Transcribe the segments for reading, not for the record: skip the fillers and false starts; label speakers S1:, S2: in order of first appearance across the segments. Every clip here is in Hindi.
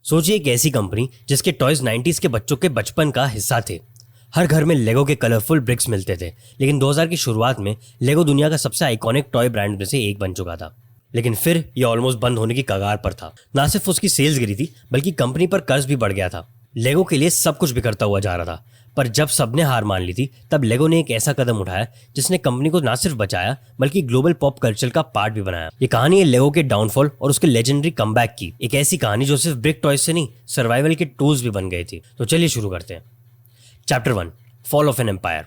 S1: सोचिए एक ऐसी कंपनी जिसके टॉयज 90s के बच्चों के बचपन का हिस्सा थे। हर घर में लेगो के कलरफुल ब्रिक्स मिलते थे, लेकिन 2000 की शुरुआत में लेगो दुनिया का सबसे आइकॉनिक टॉय ब्रांड में से एक बन चुका था। लेकिन फिर यह ऑलमोस्ट बंद होने की कगार पर था। ना सिर्फ उसकी सेल्स गिरी थी, बल्कि कंपनी पर कर्ज भी बढ़ गया था। लेगो के लिए सब कुछ बिखरता हुआ जा रहा था। पर जब सबने हार मान ली थी, तब लेगो ने एक ऐसा कदम उठाया जिसने कंपनी को ना सिर्फ बचाया बल्कि ग्लोबल पॉप कल्चर का पार्ट भी बनाया। ये कहानी है लेगो के डाउनफॉल और उसके लेजेंडरी कमबैक की। एक ऐसी कहानी जो सिर्फ ब्रिक टॉयज से नहीं, सर्वाइवल के टूल्स भी बन गए थी। तो चलिए शुरू करते हैं। Chapter 1, fall of an empire.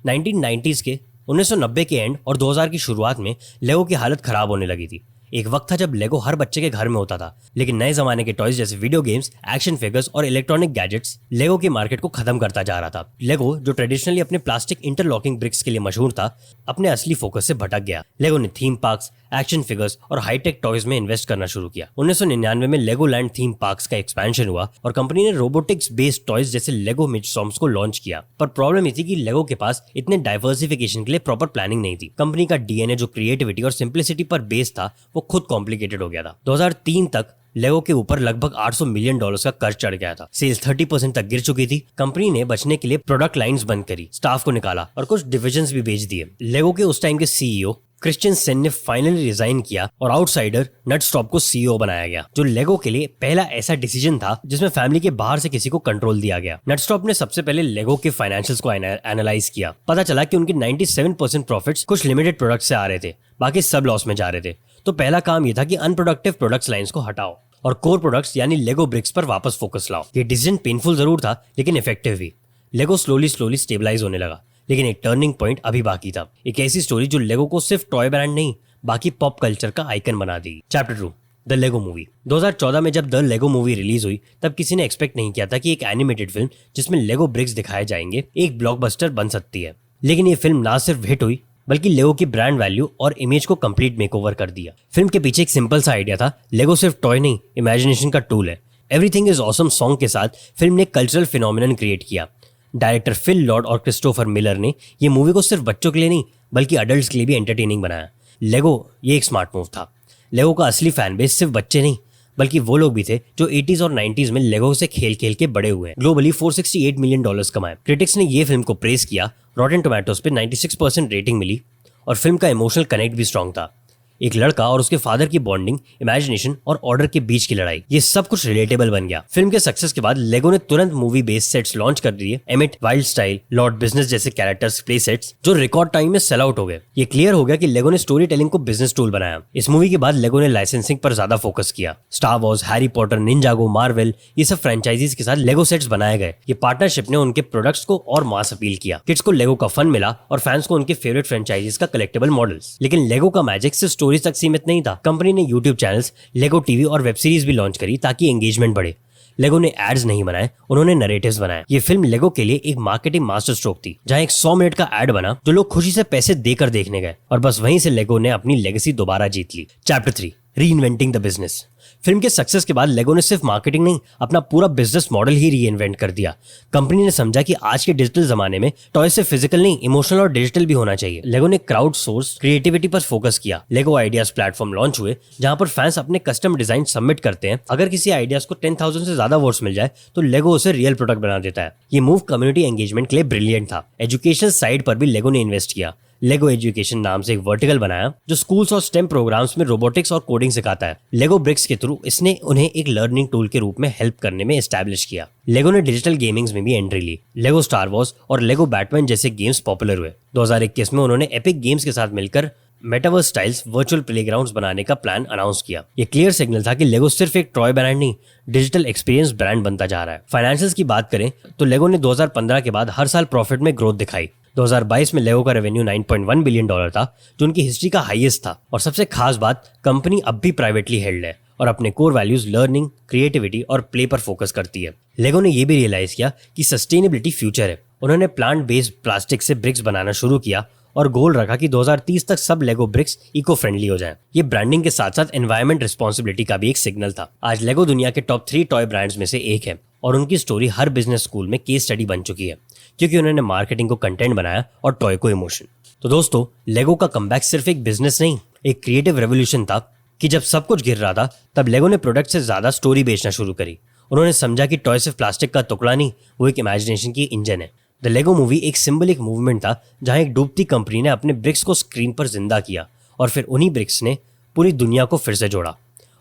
S1: 1990s के 1990 के एंड और 2000 की शुरुआत में लेगो की हालत खराब होने लगी थी। एक वक्त था जब लेगो हर बच्चे के घर में होता था, लेकिन नए जमाने के टॉयज जैसे वीडियो गेम्स, एक्शन फिगर्स और इलेक्ट्रॉनिक गैजेट्स लेगो की मार्केट को खत्म करता जा रहा था। लेगो, जो ट्रेडिशनली अपने प्लास्टिक इंटरलॉकिंग ब्रिक्स के लिए मशहूर था, अपने असली फोकस से भटक गया। लेगो ने थीम पार्क्स, एक्शन फिगर्स और हाईटेक टॉयज में इन्वेस्ट करना शुरू किया। 1999 में लेगोलैंड थीम पार्क्स का एक्सपेंशन हुआ और कंपनी ने रोबोटिक्स बेस्ड टॉयज जैसे लेगो मिडस्टॉर्म्स को लॉन्च किया। पर प्रॉब्लम ये थी कि लेगो के पास इतने डाइवर्सिफिकेशन के लिए प्रॉपर प्लानिंग नहीं थी। कंपनी का डीएनए जो क्रिएटिविटी और सिंप्लिसिटी पर बेस था, वो खुद कॉम्प्लिकेटेड हो गया था। 2003 तक लेगो के ऊपर लगभग $800 मिलियन का कर्ज चढ़ गया था। सेल्स 30% तक गिर चुकी थी। कंपनी ने बचने के लिए प्रोडक्ट लाइंस बंद करी, स्टाफ को निकाला और कुछ डिविजन्स भी बेच दिए। लेगो के उस टाइम के सीईओ क्रिश्चियन सेन ने फाइनली रिजाइन किया और आउटसाइडर नटस्टॉप को सीईओ बनाया गया, जो लेगो के लिए पहला ऐसा डिसीजन था जिसमें फैमिली के बाहर से किसी को कंट्रोल दिया गया। नटस्टॉप ने सबसे पहले लेगो के फाइनेंशियल्स को एनालाइज किया। पता चला कि उनके 97% प्रॉफिट्स कुछ लिमिटेड प्रोडक्ट्स से आ रहे थे, बाकी सब लॉस में जा रहे थे। तो पहला काम यह था कि अनप्रोडक्टिव प्रोडक्ट्स लाइंस को हटाओ और कोर प्रोडक्ट्स यानी लेगो ब्रिक्स पर वापस फोकस लाओ। ये डिसीजन पेनफुल जरूर था, लेकिन इफेक्टिव भी। लेगो स्लोली स्टेबलाइज होने लगा, लेकिन एक टर्निंग पॉइंट अभी बाकी था। एक ऐसी स्टोरी जो लेगो को सिर्फ टॉय ब्रांड नहीं, बाकी पॉप कल्चर का आइकन बना दी। Chapter 2, the Lego movie. 2014 में जब द लेगो मूवी रिलीज हुई, तब किसी ने एक्सपेक्ट नहीं किया था कि एक एनिमेटेड फिल्म जिसमें लेगो ब्रिक्स दिखाए जाएंगे एक ब्लॉकबस्टर बन सकती है। लेकिन ये फिल्म ना सिर्फ हिट हुई, बल्कि लेगो की ब्रांड वैल्यू और इमेज को कंप्लीट मेकओवर कर दिया। फिल्म के पीछे एक सिंपल सा आइडिया था, लेगो सिर्फ टॉय नहीं, इमेजिनेशन का टूल है। एवरीथिंग इज ऑसम सॉन्ग के साथ फिल्म ने कल्चरल फिनोमिनन क्रिएट किया। डायरेक्टर फिल लॉर्ड और क्रिस्टोफर मिलर ने ये मूवी को सिर्फ बच्चों के लिए नहीं, बल्कि अडल्ट्स के लिए भी एंटरटेनिंग बनाया। लेगो ये एक स्मार्ट मूव था। लेगो का असली फैन बेस सिर्फ बच्चे नहीं, बल्कि वो लोग भी थे जो 80s और 90s में लेगो से खेल खेल के बड़े हुए। ग्लोबली $468 मिलियन कमाए। क्रिटिक्स ने ये फिल्म को प्रेस किया। रॉटेन टोमेटोज पे 96% रेटिंग मिली और फिल्म का इमोशनल कनेक्ट भी स्ट्रॉन्ग था। एक लड़का और उसके फादर की बॉन्डिंग, इमेजिनेशन और ऑर्डर के बीच की लड़ाई, ये सब कुछ रिलेटेबल बन गया। फिल्म के सक्सेस के बाद लेगो ने तुरंत मूवी बेस्ड सेट्स लॉन्च कर दिए। Emit, wild style, Lord business जैसे कैरेक्टर्स, प्ले सेट्स जो रिकॉर्ड टाइम में सेल आउट हो गए। ये क्लियर हो गया कि लेगो ने स्टोरी टेलिंग को बिजनेस टूल बनाया। इस मूवी के बाद लेगो ने लाइसेंसिंग पर ज्यादा फोकस किया। Star Wars, Harry Potter, Ninjago, Marvel, ये सब फ्रेंचाइजीज के साथ लेगो सेट्स बनाए गए। ये पार्टनरशिप ने उनके प्रोडक्ट्स को और मास अपील किया। किड्स को लेगो का फन मिला और फैंस को उनके फेवरेट फ्रेंचाइजीज का कलेक्टेबल मॉडल्स। लेकिन लेगो का मैजिक सिर्फ स्टोरीज तक सीमित नहीं था। कंपनी ने यूट्यूब चैनल्स, लेगो टीवी और वेब सीरीज भी लॉन्च करी ताकि एंगेजमेंट बढ़े। लेगो ने एड्स नहीं बनाए, उन्होंने नरेटिव्स बनाए। ये फिल्म लेगो के लिए एक मार्केटिंग मास्टर स्ट्रोक थी, जहां एक 100 मिनट का एड बना जो लोग खुशी से पैसे देकर देखने गए, और बस वहीं से लेगो ने अपनी लेगेसी दोबारा जीत ली। Chapter 3, reinventing the business. Film के सक्सेस के बाद लेगो ने सिर्फ मार्केटिंग नहीं, अपना पूरा बिजनेस मॉडल ही रीइन्वेंट कर दिया। कंपनी ने समझा कि आज के डिजिटल जमाने में टॉय से फिजिकल नहीं, इमोशनल और डिजिटल भी होना चाहिए। लेगो ने क्राउड सोर्स क्रिएटिविटी पर फोकस किया। लेगो आइडियाज प्लेटफॉर्म लॉन्च हुए, जहां पर फैंस अपने कस्टम डिजाइन सबमिट करते हैं। अगर किसी आइडियाज को 10,000 से ज्यादा वोट्स मिल जाए तो लेगो उसे रियल प्रोडक्ट बना देता है। ये मूव कम्युनिटी एंगेजमेंट के लिए ब्रिलियंट था। एजुकेशन साइड पर भी लेगो ने इन्वेस्ट किया। लेगो एजुकेशन नाम से एक वर्टिकल बनाया जो स्कूल्स और स्टेम प्रोग्राम्स में रोबोटिक्स और कोडिंग सिखाता है। लेगो ब्रिक्स के थ्रू इसने उन्हें एक लर्निंग टूल के रूप में हेल्प करने में एस्टैब्लिश किया। लेगो ने डिजिटल गेमिंग्स में भी एंट्री ली। लेगो स्टार वॉर्स और लेगो बैटमैन जैसे गेम्स पॉपुलर हुए। 2021 में उन्होंने एपिक गेम्स के साथ मिलकर मेटावर्स स्टाइल्स वर्चुअल प्लेग्राउंड्स बनाने का प्लान अनाउंस किया। ये क्लियर सिग्नल था कि लेगो सिर्फ एक टॉय ब्रांड नहीं, डिजिटल एक्सपीरियंस ब्रांड बनता जा रहा है। फाइनेंशियल्स की बात करें तो लेगो ने 2015 के बाद हर साल प्रॉफिट में ग्रोथ दिखाई। 2022 में लेगो का रेवेन्यू $9.1 बिलियन था, जो उनकी हिस्ट्री का हाईएस्ट था। और सबसे खास बात, कंपनी अब भी प्राइवेटली हेल्ड है और अपने कोर वैल्यूज लर्निंग, क्रिएटिविटी और प्ले पर फोकस करती है। लेगो ने यह भी रियलाइज किया कि सस्टेनेबिलिटी फ्यूचर है। उन्होंने प्लांट बेस्ड प्लास्टिक से ब्रिक्स बनाना शुरू किया और गोल रखा कि 2030 तक सब लेगो ब्रिक्स इको फ्रेंडली हो जाएं। ये ब्रांडिंग के साथ साथ एनवायरमेंट रिस्पॉन्सिबिलिटी का भी एक सिग्नल था। आज लेगो दुनिया के टॉप 3 टॉय ब्रांड्स में से एक है और उनकी स्टोरी हर बिजनेस स्कूल में केस स्टडी बन चुकी है, क्योंकि उन्होंने मार्केटिंग को कंटेंट बनाया और टॉय को इमोशन। तो दोस्तों, लेगो का कमबैक सिर्फ एक बिजनेस नहीं, एक क्रिएटिव रेवोल्यूशन था कि जब सब कुछ गिर रहा था, तब लेगो ने प्रोडक्ट से ज्यादा स्टोरी बेचना शुरू करी। उन्होंने समझा कि टॉय सिर्फ प्लास्टिक का टुकड़ा नहीं, वो एक इमेजिनेशन की इंजन है। द लेगो मूवी एक सिंबलिक मूवमेंट था जहां एक डूबती कंपनी ने अपने ब्रिक्स को स्क्रीन पर जिंदा किया और फिर उन्हीं ब्रिक्स ने पूरी दुनिया को फिर से जोड़ा।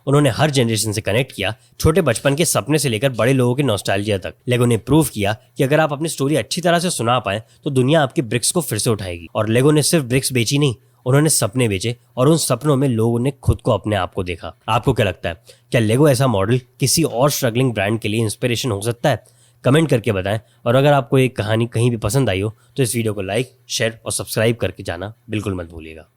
S1: उन्होंने हर जनरेशन से कनेक्ट किया, छोटे बचपन के सपने से लेकर बड़े लोगों के नॉस्टैल्जिया तक। लेगो ने प्रूव किया कि अगर आप अपनी स्टोरी अच्छी तरह से सुना पाए तो दुनिया आपके ब्रिक्स को फिर से उठाएगी। और लेगो ने सिर्फ ब्रिक्स बेची नहीं, उन्होंने सपने बेचे और उन सपनों में लोगों ने खुद को अपने आप को देखा। आपको क्या लगता है, क्या लेगो ऐसा मॉडल किसी और स्ट्रगलिंग ब्रांड के लिए इंस्पिरेशन हो सकता है? कमेंट करके बताएं। और अगर आपको ये कहानी कहीं भी पसंद आई हो तो इस वीडियो को लाइक, शेयर और सब्सक्राइब करके जाना बिल्कुल मत भूलिएगा।